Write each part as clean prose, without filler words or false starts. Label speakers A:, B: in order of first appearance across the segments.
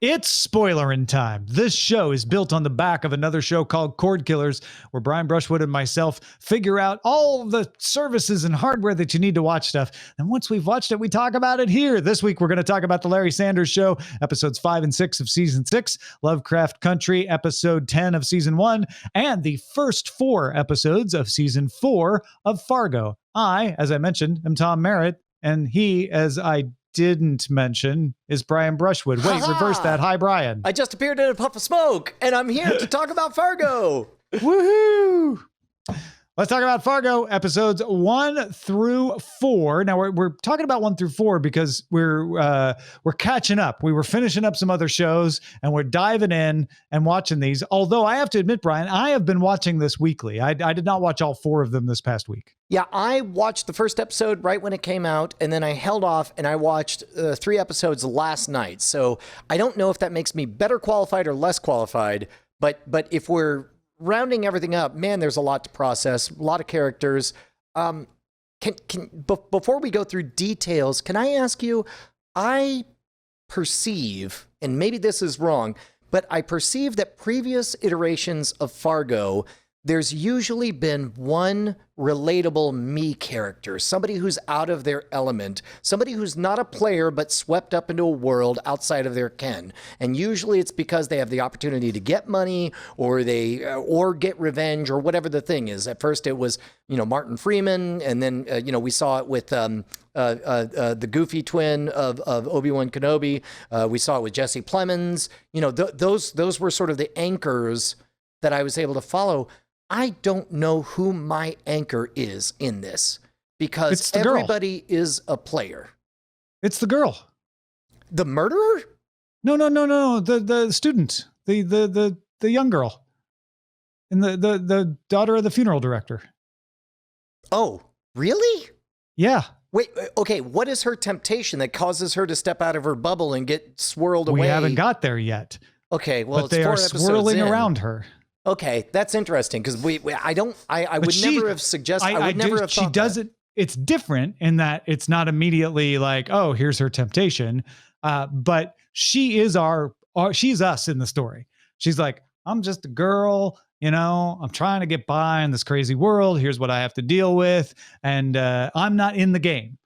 A: It's Spoilerin time. This show is built on the back of another show called Cord Killers, where Brian Brushwood and myself figure out all the services and hardware that you need to watch stuff. And once we've watched it, we talk about it here. This week, we're going to talk about The Larry Sanders Show, episodes 5 and 6 of season 6, Lovecraft Country, episode 10 of season 1, and the first 4 episodes of season 4 of Fargo. I, as I mentioned, am Tom Merritt, and he, as I didn't mention, is Brian Brushwood. Wait, reverse that. Hi, Brian.
B: I just appeared in a puff of smoke, and I'm here to talk about Fargo.
A: Woohoo! Let's talk about Fargo episodes 1 through 4. Now we're talking about 1 through 4 because we're catching up. We were finishing up some other shows and we're diving in and watching these. Although I have to admit, Brian, I have been watching this weekly. I did not watch all 4 of them this past week.
B: Yeah, I watched the first episode right when it came out, and then I held off and I watched 3 episodes last night. So I don't know if that makes me better qualified or less qualified, but if we're rounding everything up, man, there's a lot to process, a lot of characters. Before we go through details, can I ask you, I perceive, and maybe this is wrong, but I perceive that previous iterations of Fargo, there's usually been one relatable me character, somebody who's out of their element, somebody who's not a player but swept up into a world outside of their ken. And usually it's because they have the opportunity to get money or get revenge or whatever the thing is. At first it was, Martin Freeman, and then we saw it with the goofy twin of Obi-Wan Kenobi. We saw it with Jesse Plemons. Those were sort of the anchors that I was able to follow. I don't know who my anchor is in this because everybody is a player.
A: It's the girl.
B: The murderer?
A: No. The student, the young girl, and the daughter of the funeral director.
B: Oh, really?
A: Yeah.
B: Wait, okay. What is her temptation that causes her to step out of her bubble and get swirled away?
A: We haven't got there yet.
B: Okay, well,
A: but they are swirling around her.
B: Okay, that's interesting because I would never have suggested. I would never have thought
A: she doesn't. It's different in that it's not immediately like, oh, here's her temptation. But she is she's us in the story. She's like, I'm just a girl, I'm trying to get by in this crazy world. Here's what I have to deal with. And I'm not in the game.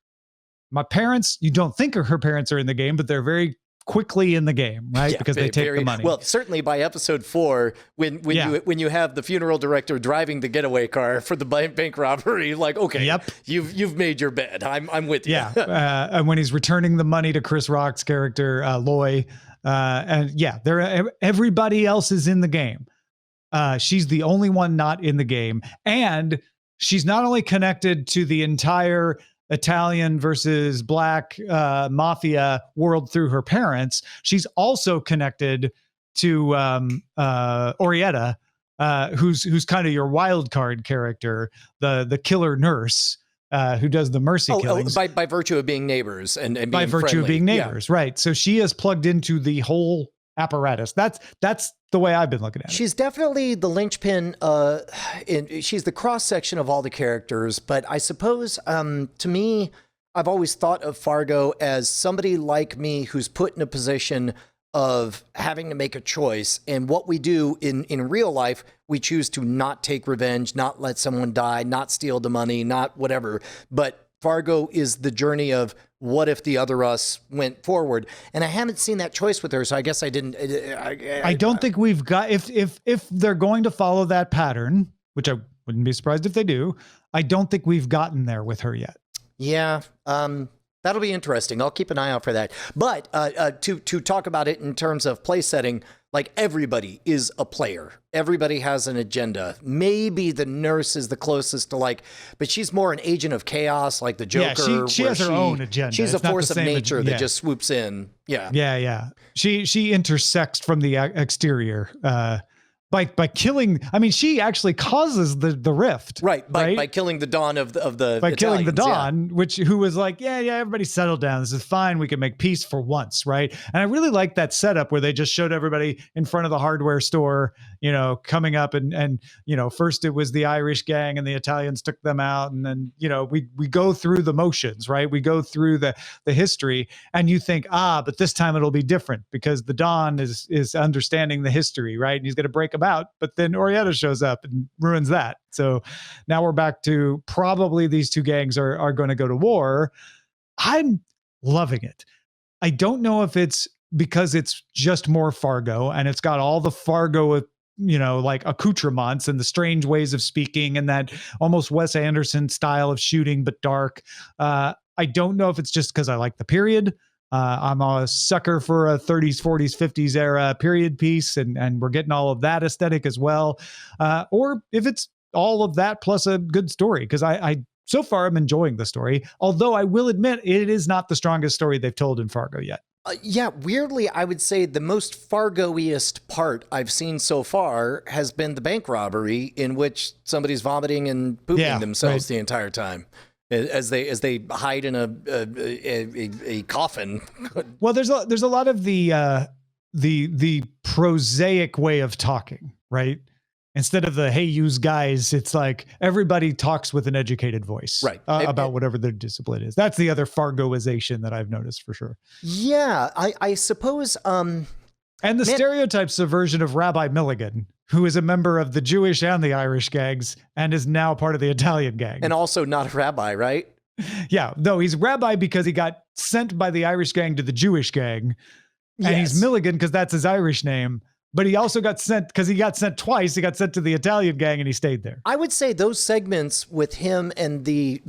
A: My parents, you don't think her parents are in the game, but they're very quickly in the game, right?
B: Yeah,
A: because they take the money.
B: Well, certainly by episode 4, when you have the funeral director driving the getaway car for the bank robbery, like, okay, yep, you've made your bed. I'm with you.
A: Yeah, and when he's returning the money to Chris Rock's character, Loy, and yeah, everybody else is in the game. She's the only one not in the game, and she's not only connected to the entire Italian versus black mafia world through her parents, she's also connected to Orietta, who's kind of your wild card character, the killer nurse who does the mercy killings.
B: By virtue of being neighbors and being
A: by virtue
B: friendly.
A: of being neighbors, yeah. Right? So she is plugged into the whole apparatus. That's the way I've been looking at it.
B: She's definitely the linchpin. She's the cross section of all the characters. But I suppose, to me, I've always thought of Fargo as somebody like me who's put in a position of having to make a choice. And what we do in real life, we choose to not take revenge, not let someone die, not steal the money, not whatever. But Fargo is the journey of what if the other us went forward. And I haven't seen that choice with her, so I guess I didn't.
A: I don't think we've got, if they're going to follow that pattern, which I wouldn't be surprised if they do, I don't think we've gotten there with her yet.
B: Yeah. That'll be interesting. I'll keep an eye out for that. But to talk about it in terms of play setting, like everybody is a player. Everybody has an agenda. Maybe the nurse is the closest to but she's more an agent of chaos, like the Joker.
A: Yeah, she has her own agenda.
B: She's a force of nature that just swoops in. Yeah.
A: Yeah. She intersects from the exterior. But by killing. I mean, she actually causes the rift,
B: right? By killing the Don of the
A: by
B: Italians,
A: killing the Don, who was like, yeah, everybody settle down. This is fine. We can make peace for once, right? And I really like that setup where they just showed everybody in front of the hardware store, coming up and first it was the Irish gang and the Italians took them out, and then we go through the motions, right? We go through the history, and you think, but this time it'll be different because the Don is understanding the history, right? And he's going to break them out, but then Orietta shows up and ruins that. So now we're back to probably these two gangs are going to go to war. I'm loving it. I don't know if it's because it's just more Fargo and it's got all the Fargo, like accoutrements and the strange ways of speaking and that almost Wes Anderson style of shooting, but dark. I don't know if it's just because I like the period. I'm a sucker for a 30s, 40s, 50s era period piece, and we're getting all of that aesthetic as well. Or if it's all of that plus a good story, because I so far I'm enjoying the story, although I will admit it is not the strongest story they've told in Fargo yet.
B: Yeah, weirdly, I would say the most Fargo-iest part I've seen so far has been the bank robbery in which somebody's vomiting and pooping themselves the entire time. As they hide in a coffin.
A: Well, there's a lot of the prosaic way of talking, right? Instead of the hey, use guys, it's like everybody talks with an educated voice,
B: right?
A: About whatever their discipline is. That's the other Fargoization that I've noticed for sure.
B: Yeah, I suppose.
A: And the stereotype subversion of Rabbi Milligan, who is a member of the Jewish and the Irish gangs and is now part of the Italian gang.
B: And also not a rabbi, right?
A: Yeah, no, he's rabbi because he got sent by the Irish gang to the Jewish gang. And he's Milligan because that's his Irish name. But he also got sent because he got sent twice. He got sent to the Italian gang and he stayed there.
B: I would say those segments with him and the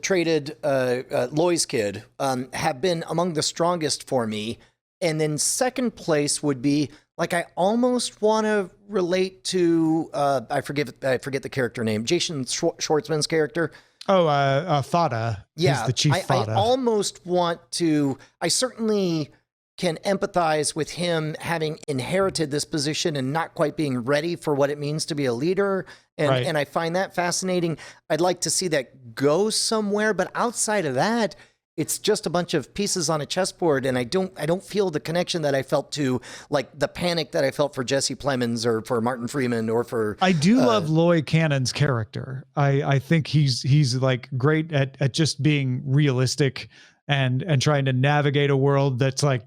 B: traded Loy's kid have been among the strongest for me. And then second place would be like I almost want to relate to I forget the character name, Jason Schwartzman's character.
A: Fada.
B: Yeah,
A: he's the chief Fada.
B: I almost want to. I certainly can empathize with him having inherited this position and not quite being ready for what it means to be a leader. And I find that fascinating. I'd like to see that go somewhere, but outside of that, it's just a bunch of pieces on a chessboard, and I don't feel the connection that I felt to like the panic that I felt for Jesse Plemons or for Martin Freeman or for.
A: I do love Loy Cannon's character. I think he's like great at just being realistic and trying to navigate a world that's like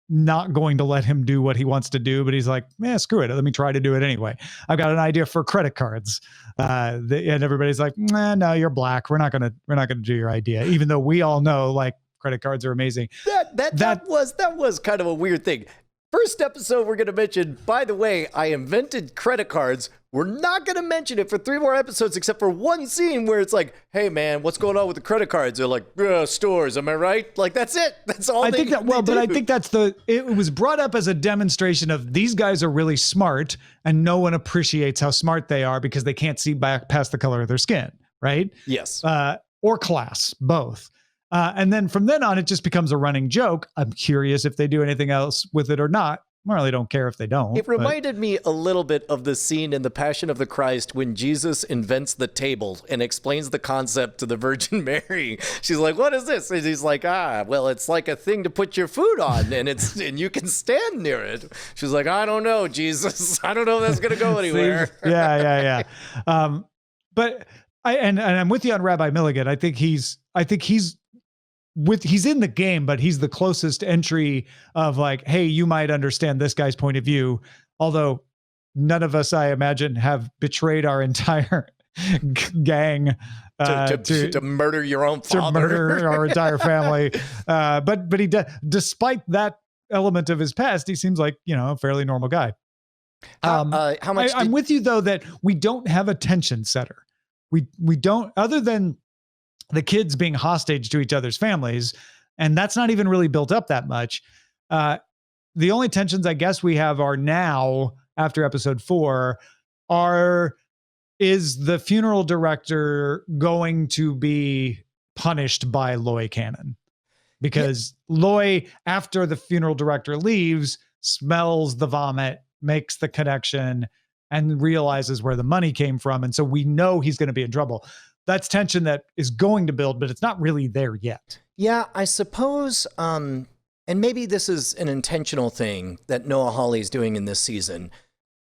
A: not going to let him do what he wants to do, but he's like, screw it. Let me try to do it anyway. I've got an idea for credit cards. And everybody's like, no, you're black. We're not going to do your idea. Even though we all know like credit cards are amazing.
B: That was kind of a weird thing. First episode we're going to mention, by the way, I invented credit cards. We're not going to mention it for 3 more episodes, except for one scene where it's like, hey man, what's going on with the credit cards? They're like, stores. Am I right? Like, that's it. That's all. I think
A: that's it was brought up as a demonstration of these guys are really smart and no one appreciates how smart they are because they can't see back past the color of their skin. Right.
B: Yes.
A: Or class, both. And then from then on, it just becomes a running joke. I'm curious if they do anything else with it or not. I really don't care if they don't.
B: It reminded me a little bit of the scene in The Passion of the Christ when Jesus invents the table and explains the concept to the Virgin Mary. She's like, what is this? And he's like, well, it's like a thing to put your food on and and you can stand near it. She's like, I don't know, Jesus. I don't know if that's going to go anywhere.
A: Yeah. But I'm with you on Rabbi Milligan. I think he's in the game, but he's the closest entry of like, hey, you might understand this guy's point of view. Although none of us, I imagine, have betrayed our entire gang
B: to murder your own father,
A: to murder our entire family. But he despite that element of his past, he seems like, a fairly normal guy.
B: How much?
A: I'm with you though, that we don't have a tension setter. We don't, other than the kids being hostage to each other's families. And that's not even really built up that much. The only tensions I guess we have are now after episode 4 is the funeral director going to be punished by Loy Cannon? Because Loy, after the funeral director leaves, smells the vomit, makes the connection, and realizes where the money came from. And so we know he's going to be in trouble. That's tension that is going to build, but it's not really there yet.
B: Yeah, I suppose, and maybe this is an intentional thing that Noah Hawley's doing in this season.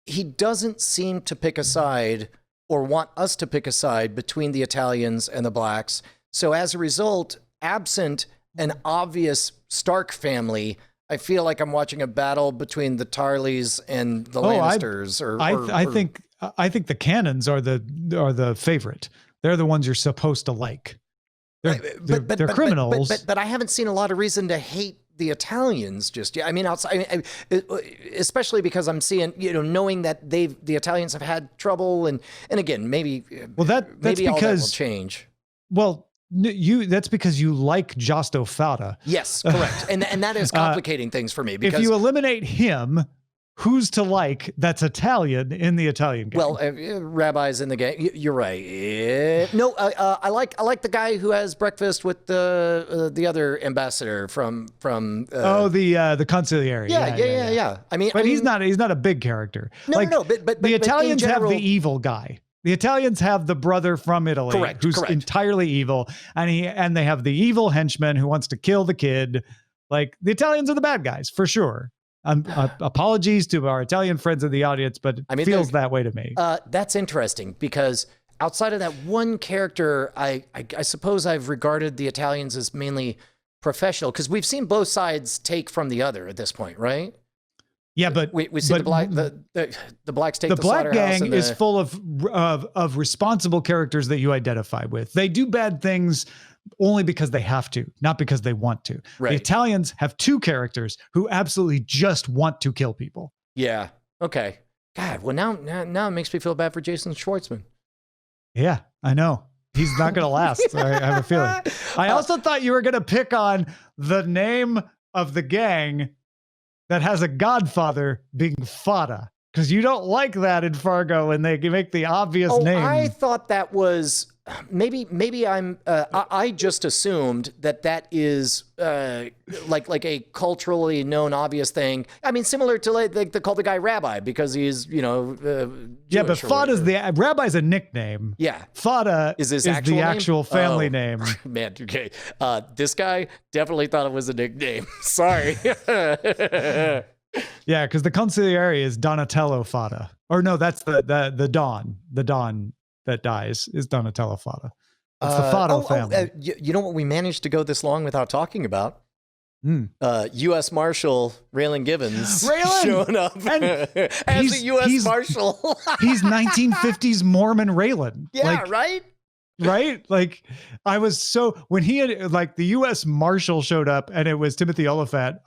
B: He doesn't seem to pick a side or want us to pick a side between the Italians and the blacks. So as a result, absent an obvious Stark family, I feel like I'm watching a battle between the Tarleys and the Lannisters.
A: I think the Cannons are the favorite. They're the ones you're supposed to like. They're criminals.
B: But I haven't seen a lot of reason to hate the Italians just yet. I mean, outside, especially because I'm seeing, knowing that the Italians have had trouble, and again, maybe
A: that's
B: maybe
A: because
B: all that will change.
A: Well, that's because you like Josto Fata.
B: Yes, correct, and that is complicating things for me. Because
A: if you eliminate him, who's to like that's Italian in the Italian gang?
B: Well, rabbis in the gang. You're right. No, I like the guy who has breakfast with the other ambassador from.
A: The consigliere.
B: Yeah. I mean,
A: he's not a big character.
B: No. But
A: the Italians
B: in general,
A: have the evil guy. The Italians have the brother from Italy, who's entirely evil, and they have the evil henchman who wants to kill the kid. Like, the Italians are the bad guys for sure. Apologies to our Italian friends in the audience, but it feels that way to me.
B: That's interesting because outside of that one character, I suppose I've regarded the Italians as mainly professional because we've seen both sides take from the other at this point, right?
A: Yeah, but
B: we see the blacks take the
A: black gang is full of responsible characters that you identify with. They do bad things only because they have to, not because they want to. Right. The Italians have two characters who absolutely just want to kill people.
B: Yeah. Okay. God. Well, now it makes me feel bad for Jason Schwartzman.
A: Yeah, I know. He's not going to last. I have a feeling. I also thought you were going to pick on the name of the gang that has a godfather being Fata, because you don't like that in Fargo when they make the obvious name.
B: I thought that was maybe I just assumed that is like a culturally known obvious thing. I mean, similar to like they call the guy Rabbi because he's
A: Jewish, but Fata's Rabbi's a nickname.
B: Yeah,
A: Fata is the actual family name.
B: Man, okay. This guy definitely thought it was a nickname. Sorry.
A: Yeah, because the consigliere is Donatello Fata, or no, that's the Don. The Don that dies is Donatello Fata. It's the Fata family.
B: You know what we managed to go this long without talking about? U.S. Marshal Raylan Givens showing up as a U.S. Marshal.
A: He's 1950s Mormon Raylan.
B: Yeah, right?
A: Right? Like, I was when he had, the U.S. Marshal showed up and it was Timothy Oliphant,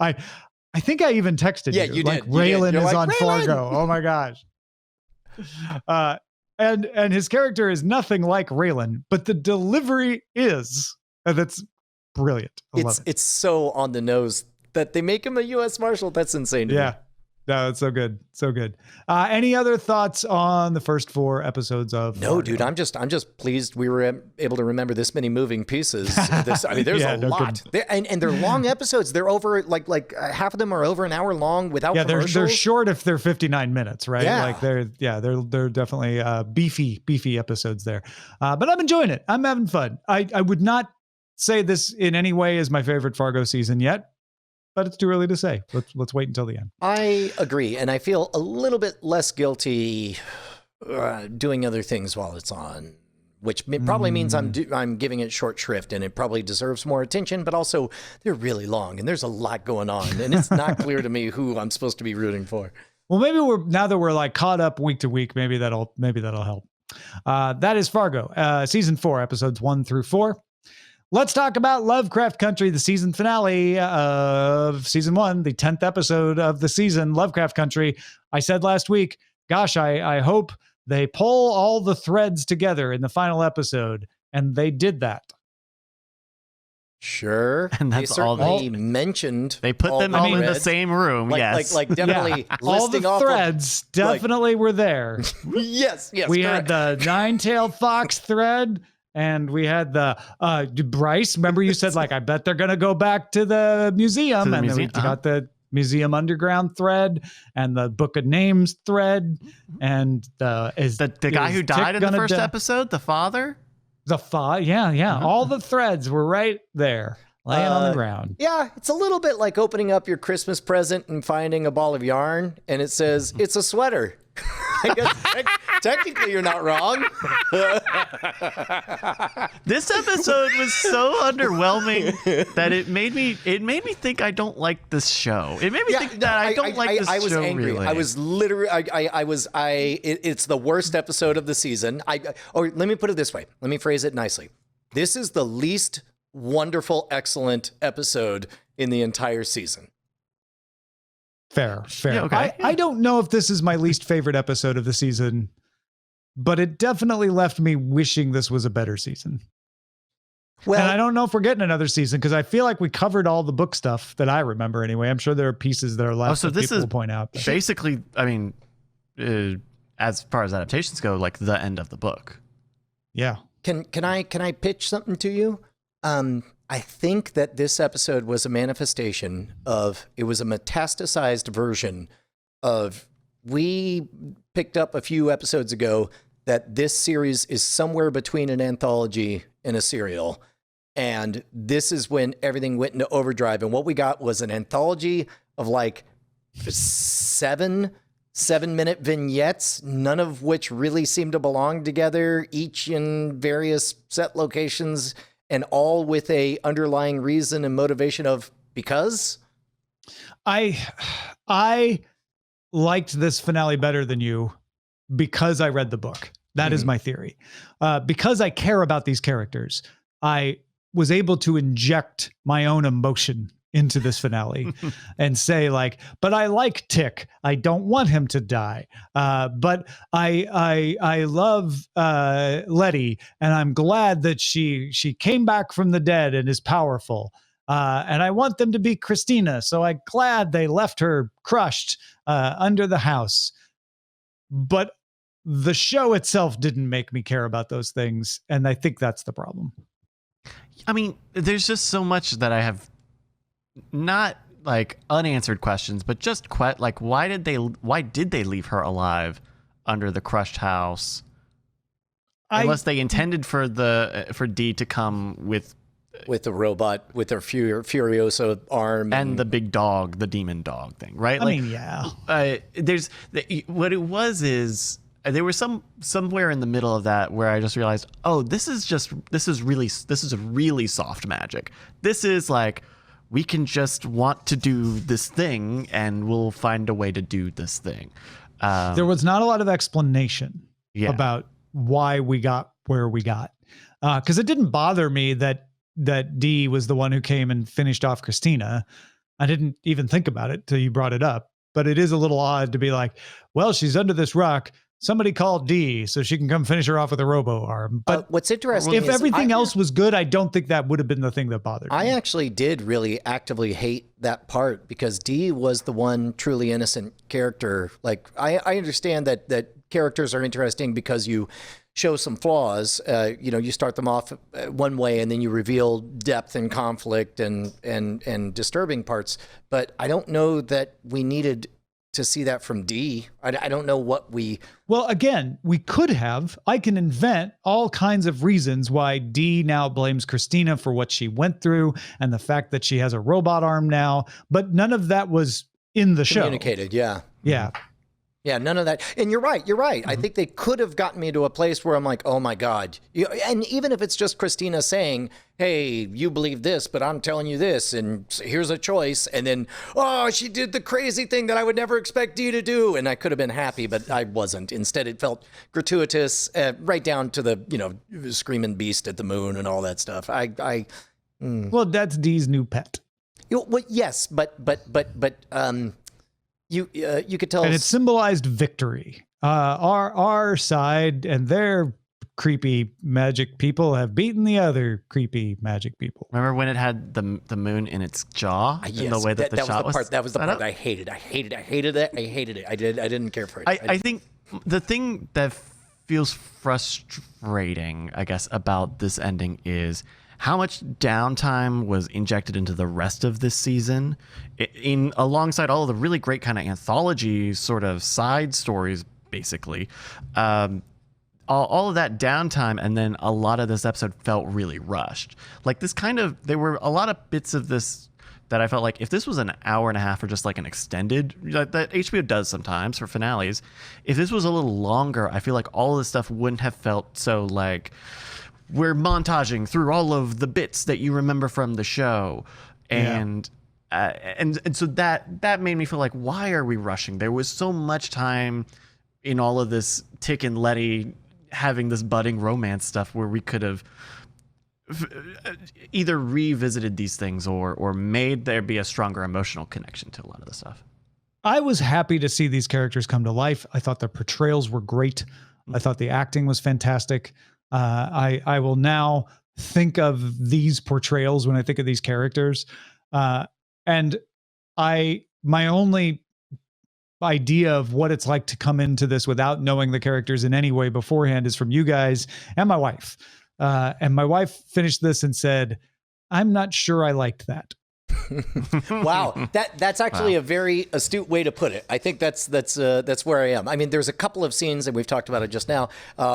A: I think I even texted you.
B: Yeah, you did.
A: Raylan is on Fargo. Oh my gosh. And his character is nothing like Raylan, but the delivery is, and that's brilliant. I love it.
B: It's so on the nose that they make him a U.S. Marshal. That's insane to me.
A: No, it's so good. So good. Any other thoughts on the first 4 episodes of
B: No,
A: Fargo?
B: dude, I'm just pleased we were able to remember this many moving pieces. There's a lot. And they're long episodes. They're over like half of them are over an hour long without commercials.
A: They're short if they're 59 minutes, right?
B: Yeah.
A: They're definitely beefy episodes there. But I'm enjoying it. I'm having fun. I would not say this in any way is my favorite Fargo season yet, but it's too early to say. Let's wait until the end.
B: I agree, and I feel a little bit less guilty doing other things while it's on, which probably means I'm giving it short shrift, and it probably deserves more attention. But also, they're really long, and there's a lot going on, and it's not clear to me who I'm supposed to be rooting for.
A: Well, maybe now that we're caught up week to week, maybe that'll help. That is Fargo, season 4, episodes 1 through 4. Let's talk about Lovecraft Country, the season finale of season 1, the 10th episode of the season, Lovecraft Country. I said last week, gosh, I hope they pull all the threads together in the final episode, and they did that.
B: Sure.
C: And that's
B: they certainly mentioned.
C: They put them all in the same room. Yes.
B: Like definitely
A: all the threads definitely were there.
B: Yes.
A: We had the 9-tailed fox thread. And we had the Bryce. Remember, you said I bet they're gonna go back to the museum, and then we got the Museum Underground thread and the Book of Names thread, and
C: the guy who died in the first episode, the father.
A: Yeah. All the threads were right there, laying on the ground.
B: Yeah, it's a little bit like opening up your Christmas present and finding a ball of yarn, and it says it's a sweater. I guess technically you're not wrong.
C: This episode was so underwhelming that it made me think I don't like this show. It made me think that I don't like this show. I was angry.
B: Really. I was literally it's the worst episode of the season. Or let me put it this way. Let me phrase it nicely. This is the least wonderful, excellent episode in the entire season.
A: Fair.
C: Yeah, okay.
A: I don't know if this is my least favorite episode of the season, but it definitely left me wishing this was a better season. Well, and I don't know if we're getting another season because I feel like we covered all the book stuff that I remember anyway. I'm sure there are pieces that are left
C: so
A: that
C: this
A: people
C: is
A: will point out.
C: Basically, I mean, as far as adaptations go, like the end of the book.
A: Yeah.
B: Can I pitch something to you? I think that this episode was a manifestation of, it was a metastasized version of, we picked up a few episodes ago that this series is somewhere between an anthology and a serial. And this is when everything went into overdrive. And what we got was an anthology of like 7-minute vignettes, none of which really seem to belong together, each in various set locations, and all with a underlying reason and motivation of because.
A: I liked this finale better than you because I read the book. That is my theory. Because I care about these characters, I was able to inject my own emotion into this finale and say like, but I like Tick. I don't want him to die. But I love Letty, and I'm glad that she came back from the dead and is powerful. And I want them to be Christina. So I'm glad they left her crushed under the house. But the show itself didn't make me care about those things. And I think that's the problem.
C: I mean, there's just so much that I have not like unanswered questions, but just like, why did they leave her alive under the crushed house? Unless they intended for Dee to come with
B: the robot with her Furiosa arm
C: and the big dog, the demon dog thing, right?
A: I mean, yeah.
C: What it was is there was somewhere in the middle of that where I just realized, oh, this is a really soft magic. This is like, we can just want to do this thing and we'll find a way to do this thing.
A: There was not a lot of explanation about why we got where we got. Because it didn't bother me that Dee was the one who came and finished off Christina. I didn't even think about it till you brought it up. But it is a little odd to be like, well, she's under this rock. Somebody called Dee so she can come finish her off with a robo arm. But
B: what's interesting
A: if everything else was good, I don't think that would have been the thing that bothered me.
B: I actually did really actively hate that part because Dee was the one truly innocent character. Like I understand that characters are interesting because you show some flaws. You start them off one way and then you reveal depth and conflict and disturbing parts. But I don't know that we needed to see that from Dee. I don't know what we...
A: Well, again, we could have. I can invent all kinds of reasons why Dee now blames Christina for what she went through and the fact that she has a robot arm now, but none of that was in the show.
B: Communicated, yeah.
A: Yeah.
B: Yeah, none of that. And you're right. Mm-hmm. I think they could have gotten me to a place where I'm like, oh my God. And even if it's just Christina saying, hey, you believe this, but I'm telling you this, and here's a choice. And then, oh, she did the crazy thing that I would never expect Dee to do. And I could have been happy, but I wasn't. Instead, it felt gratuitous, right down to the, screaming beast at the moon and all that stuff.
A: Well, that's Dee's new pet.
B: Well, yes, but you could tell,
A: and it symbolized victory. Our side and their creepy magic people have beaten the other creepy magic people.
C: Remember when it had the moon in its jaw?
B: Yes,
C: in the way that the shot was.
B: That was the part I hated. I hated it. I didn't care for it.
C: I think the thing that feels frustrating, I guess, about this ending is how much downtime was injected into the rest of this season in alongside all of the really great kind of anthology sort of side stories, basically. All of that downtime, and then a lot of this episode felt really rushed. Like this there were a lot of bits of this that I felt like if this was an hour and a half or just like an extended, that HBO does sometimes for finales, if this was a little longer, I feel like all of this stuff wouldn't have felt so like we're montaging through all of the bits that you remember from the show. And so that made me feel like, why are we rushing? There was so much time in all of this Tick and Letty having this budding romance stuff where we could have either revisited these things or made there be a stronger emotional connection to a lot of the stuff.
A: I was happy to see these characters come to life. I thought their portrayals were great. I thought the acting was fantastic. I will now think of these portrayals when I think of these characters. And my only idea of what it's like to come into this without knowing the characters in any way beforehand is from you guys and my wife. And my wife finished this and said, "I'm not sure I liked that."
B: Wow, that's actually a very astute way to put it. I think that's where I am. I mean, there's a couple of scenes, and we've talked about it just now,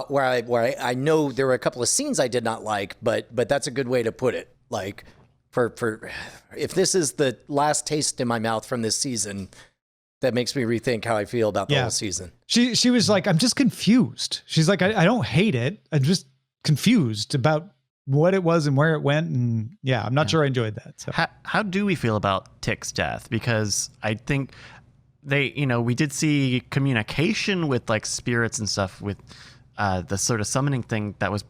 B: where I know there were a couple of scenes I did not like, but that's a good way to put it. Like, for if this is the last taste in my mouth from this season, that makes me rethink how I feel about the whole season.
A: She was like, "I'm just confused." She's like, I don't hate it. I'm just confused about what it was and where it went. And I'm not sure I enjoyed that. So
C: how do we feel about Tick's death? Because I think we did see communication with like spirits and stuff with the sort of summoning thing that was,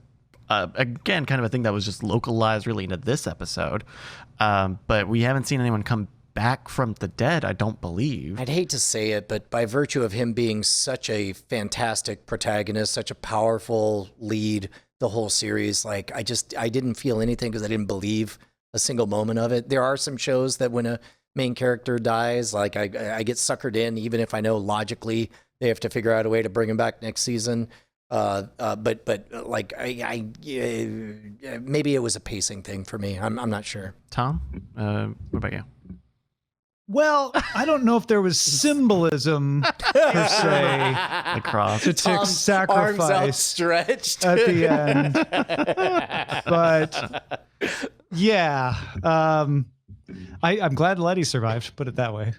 C: again, kind of a thing that was just localized really into this episode. But we haven't seen anyone come back from the dead, I don't believe.
B: I'd hate to say it, but by virtue of him being such a fantastic protagonist, such a powerful lead, the whole series, like I didn't feel anything because I didn't believe a single moment of it. There are some shows that when a main character dies, like I get suckered in, even if I know logically they have to figure out a way to bring him back next season. But like maybe it was a pacing thing for me. I'm not sure.
C: Tom, what about you?
A: Well, I don't know if there was symbolism per se
C: Across
A: to Tick's sacrifice
B: arms outstretched
A: at the end, but I'm glad Letty survived. Put it that way.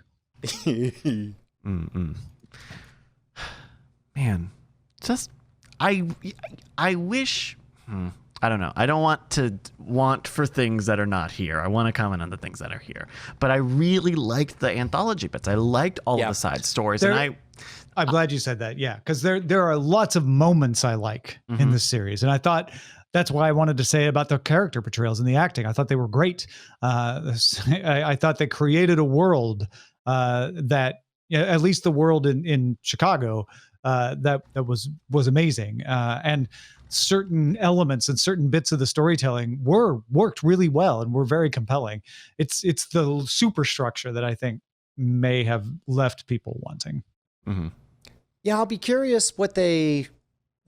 C: Man, just I wish. I don't know. I don't want for things that are not here. I want to comment on the things that are here. But I really liked the anthology bits. I liked all of the side stories. I'm
A: glad you said that. Yeah. Because there are lots of moments I like in this series. And I thought that's why I wanted to say about the character portrayals and the acting. I thought they were great. I thought they created a world that, at least the world in Chicago, that was amazing. And certain elements and certain bits of the storytelling worked really well and were very compelling. It's the superstructure that I think may have left people wanting.
C: Mm-hmm.
B: Yeah, I'll be curious what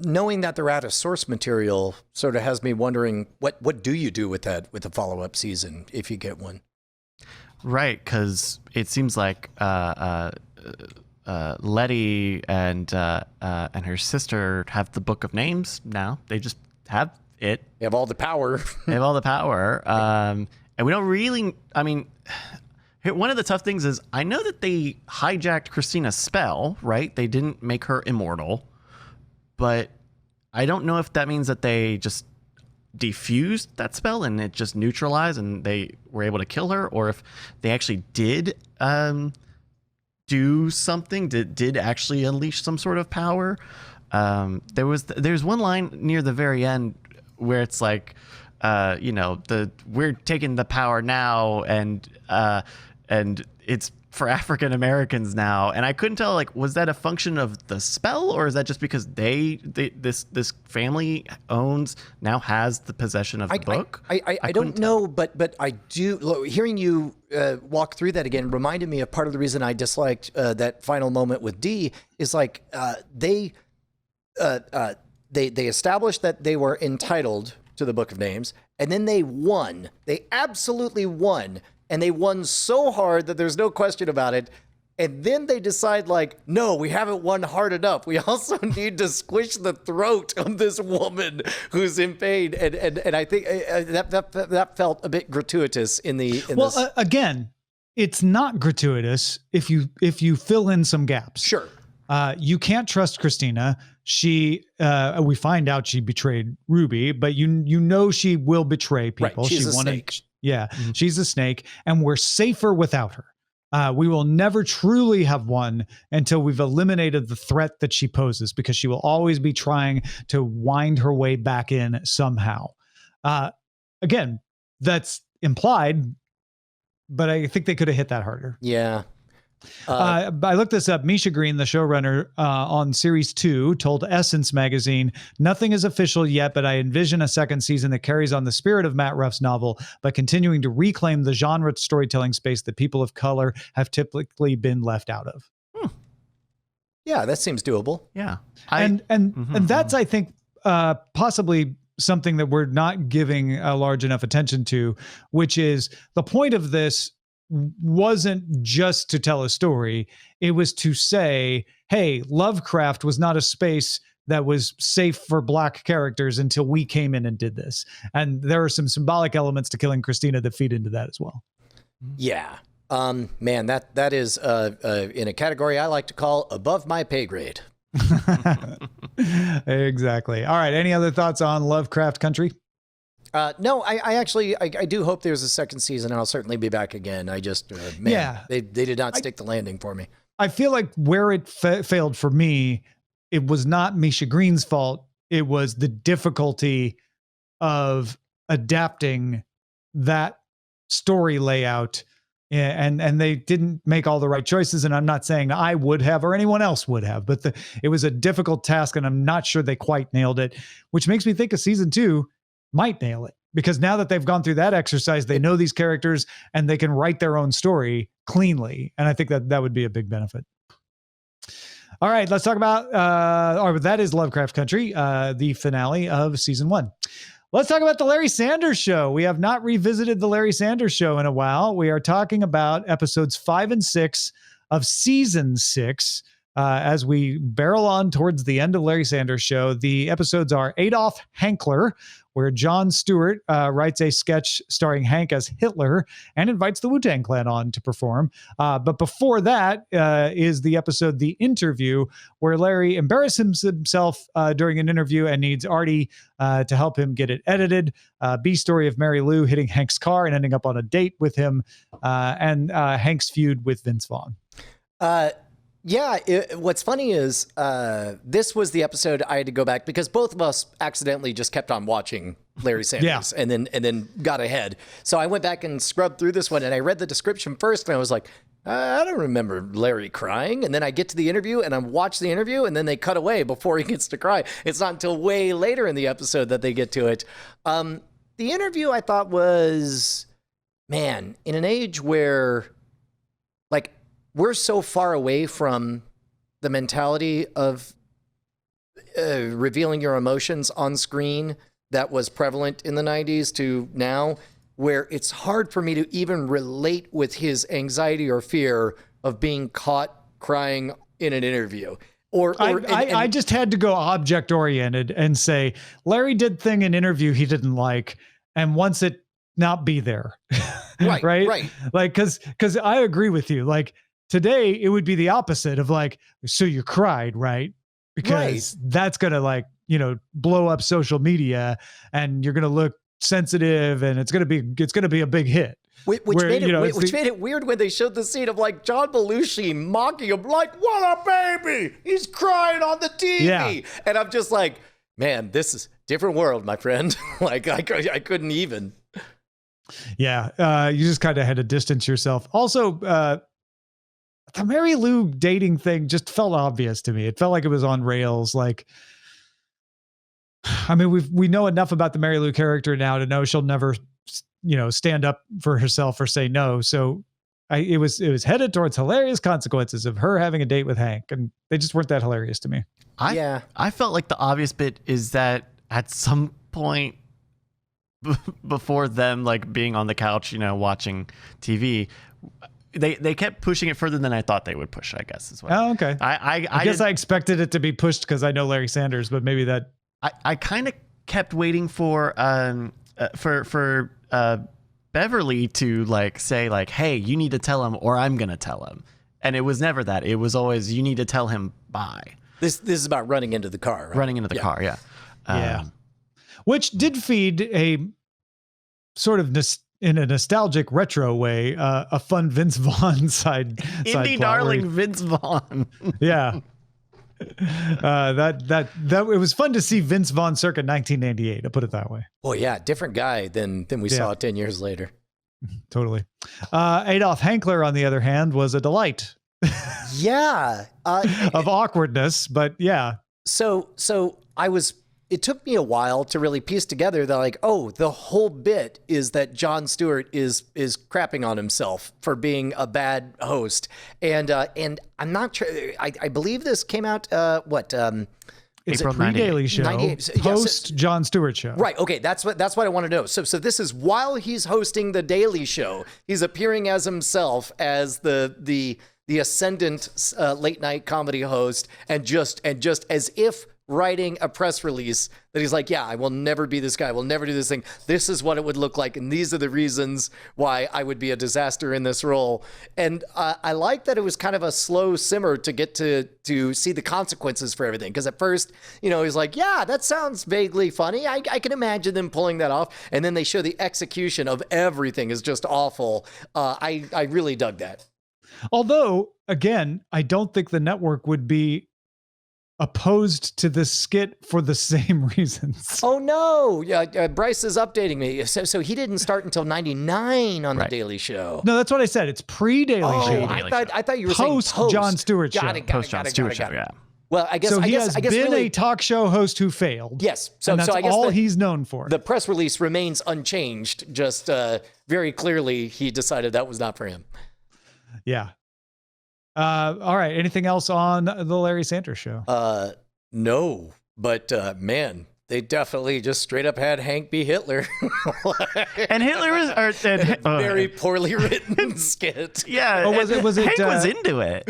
B: knowing that they're out of source material sort of has me wondering what do you do with that with the follow-up season if you get one?
C: Right, because it seems like Letty and her sister have the Book of Names now. They just have it.
B: They have all the power.
C: And we don't really. I mean, one of the tough things is I know that they hijacked Christina's spell. Right? They didn't make her immortal, but I don't know if that means that they just defused that spell and it just neutralized and they were able to kill her, or if they actually did. Do something did actually unleash some sort of power. There's one line near the very end where it's like, we're taking the power now and it's for African Americans now. And I couldn't tell, like, was that a function of the spell or is that just because this family now has the possession of the book?
B: I don't know, but I do. Hearing you walk through that again reminded me of part of the reason I disliked that final moment with Dee is like they established that they were entitled to the Book of Names, and then they won. They absolutely won. And they won so hard that there's no question about it. And then they decide, like, no, we haven't won hard enough. We also need to squish the throat of this woman who's in pain. And I think that felt a bit gratuitous in this.
A: Again, it's not gratuitous if you fill in some gaps.
B: Sure.
A: You can't trust Christina. We find out she betrayed Ruby, but you know she will betray people.
B: Right. She's a snake.
A: Yeah, she's a snake, and we're safer without her. We will never truly have won until we've eliminated the threat that she poses, because she will always be trying to wind her way back in somehow. Again, that's implied, but I think they could have hit that harder.
B: Yeah.
A: I looked this up. Misha Green, the showrunner on series 2, told Essence magazine, "Nothing is official yet, but I envision a second season that carries on the spirit of Matt Ruff's novel, but continuing to reclaim the genre storytelling space that people of color have typically been left out of."
B: Yeah, that seems doable.
C: Yeah.
A: And that's, I think, possibly something that we're not giving a large enough attention to, which is the point of this wasn't just to tell a story. It was to say, hey, Lovecraft was not a space that was safe for Black characters until we came in and did this. And there are some symbolic elements to killing Christina that feed into that as well.
B: Yeah. Man, that is in a category I like to call above my pay grade.
A: Exactly. All right. Any other thoughts on Lovecraft Country?
B: No, I actually do hope there's a second season, and I'll certainly be back again. I just, they did not stick the landing for me.
A: I feel like where it failed for me, it was not Misha Green's fault. It was the difficulty of adapting that story layout, and they didn't make all the right choices. And I'm not saying I would have or anyone else would have, but it was a difficult task, and I'm not sure they quite nailed it, which makes me think a season 2 might nail it, because now that they've gone through that exercise, they know these characters and they can write their own story cleanly. And I think that would be a big benefit. All right, let's talk about, that is Lovecraft Country, the finale of season 1. Let's talk about the Larry Sanders Show. We have not revisited the Larry Sanders Show in a while. We are talking about episodes 5 and 6 of season 6. As we barrel on towards the end of Larry Sanders Show. The episodes are Adolf, Hankler, where Jon Stewart writes a sketch starring Hank as Hitler and invites the Wu-Tang Clan on to perform. But before that is the episode The Interview, where Larry embarrasses himself during an interview and needs Artie to help him get it edited. B-story of Mary Lou hitting Hank's car and ending up on a date with him, and Hank's feud with Vince Vaughn.
B: Yeah, what's funny is this was the episode I had to go back because both of us accidentally just kept on watching Larry Sanders and then got ahead. So I went back and scrubbed through this one, and I read the description first, and I was like, I don't remember Larry crying. And then I get to the interview, and I watch the interview, and then they cut away before he gets to cry. It's not until way later in the episode that they get to it. The interview I thought was, man, in an age where, like, we're so far away from the mentality of revealing your emotions on screen that was prevalent in the 90s to now, where it's hard for me to even relate with his anxiety or fear of being caught crying in an interview.
A: I just had to go object oriented and say, Larry did thing in interview he didn't like, and wants it not be there. Right. Like, cause I agree with you. Like, today, it would be the opposite of like, so you cried, right? Because that's going to, like, blow up social media, and you're going to look sensitive, and it's going to be a big hit.
B: Which made it weird when they showed the scene of, like, John Belushi mocking him, like, what a baby! He's crying on the TV! Yeah. And I'm just like, man, this is a different world, my friend. Like, I couldn't even. Yeah,
A: you just kind of had to distance yourself. Also, the Mary Lou dating thing just felt obvious to me. It felt like it was on rails. Like, I mean, we know enough about the Mary Lou character now to know she'll never, stand up for herself or say no. So it was headed towards hilarious consequences of her having a date with Hank, and they just weren't that hilarious to me.
C: I felt like the obvious bit is that at some point before them like being on the couch, watching TV. They kept pushing it further than I thought they would push, I guess, as well.
A: Oh, okay. I guess I expected it to be pushed because I know Larry Sanders, but maybe that.
C: I kind of kept waiting for Beverly to like say like, hey, you need to tell him or I'm gonna tell him, and it was never that. It was always you need to tell him bye.
B: This is about running into the car, right?
C: Running into the car, yeah.
A: Yeah. Which did feed a sort of in a nostalgic retro way, a fun Vince Vaughn side
C: indie
A: plot
C: darling Vince Vaughn.
A: Yeah. That it was fun to see Vince Vaughn circa 1998, to put it that way.
B: Oh yeah, different guy than we saw 10 years later.
A: Totally. Adolf Hankler, on the other hand, was a delight.
B: Yeah.
A: Of awkwardness, but yeah.
B: So it took me a while to really piece together that like, oh, the whole bit is that Jon Stewart is crapping on himself for being a bad host. And I'm not sure. I believe this came out,
A: It's
C: April
A: pre-Daily Show,
B: 98.
A: post Jon Stewart show.
B: Right. Okay. That's what I want to know. So this is while he's hosting the Daily Show. He's appearing as himself as the ascendant late night comedy host, and just as if writing a press release that he's like, yeah, I will never be this guy. I will never do this thing. This is what it would look like. And these are the reasons why I would be a disaster in this role. And I like that it was kind of a slow simmer to get to see the consequences for everything. Because at first, he's like, yeah, that sounds vaguely funny. I can imagine them pulling that off. And then they show the execution of everything is just awful. I really dug that.
A: Although, again, I don't think the network would be opposed to this skit for the same reasons.
B: Oh no! Yeah, Bryce is updating me. So he didn't start until '99 on the Daily Show.
A: No, that's what I said. It's pre-Daily Show.
B: I thought you were
A: post
B: saying post
A: Jon Stewart show.
C: Post Jon Stewart show. Yeah.
B: Well, I guess
A: so. He has
B: been
A: really a talk show host who failed.
B: Yes.
A: And that's
B: I guess
A: all he's known for.
B: The press release remains unchanged. Just very clearly, he decided that was not for him.
A: Yeah. All right. Anything else on the Larry Sanders Show?
B: No, but man, they definitely just straight up had Hank be Hitler.
C: And Hitler was
B: very poorly written skit.
C: Yeah.
A: Oh, was it?
C: Hank was into it.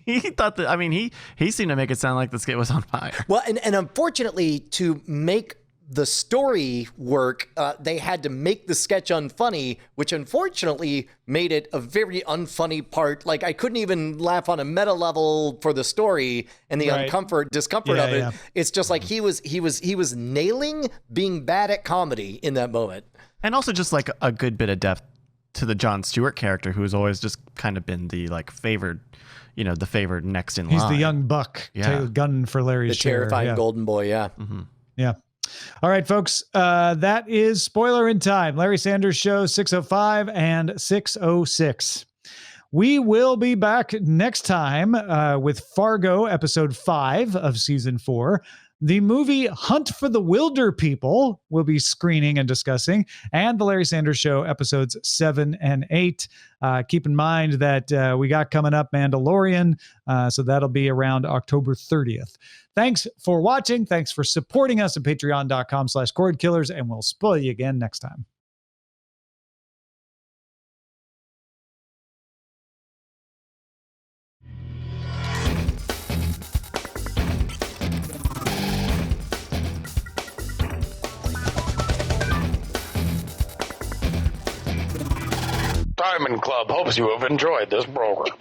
C: He thought that. I mean, he seemed to make it sound like the skit was on fire.
B: Well, and unfortunately, to make the story work, they had to make the sketch unfunny, which unfortunately made it a very unfunny part. Like I couldn't even laugh on a meta level for the story and the discomfort of it. Yeah. It's just like he was nailing being bad at comedy in that moment.
C: And also just like a good bit of depth to the Jon Stewart character, who's always just kind of been the like favored, the favored next in line.
A: He's the young buck, gunning for Larry's
B: share. The terrifying golden boy. Yeah.
C: Mm-hmm.
A: Yeah. All right, folks, that is Spoiler in Time, Larry Sanders Show 605 and 606. We will be back next time with Fargo, episode 5 of season 4. The movie Hunt for the Wilderpeople will be screening and discussing, and the Larry Sanders Show episodes 7 and 8. Keep in mind that we got coming up Mandalorian, so that'll be around October 30th. Thanks for watching. Thanks for supporting us at patreon.com/cordkillers, and we'll spoil you again next time.
D: Diamond Club hopes you have enjoyed this program.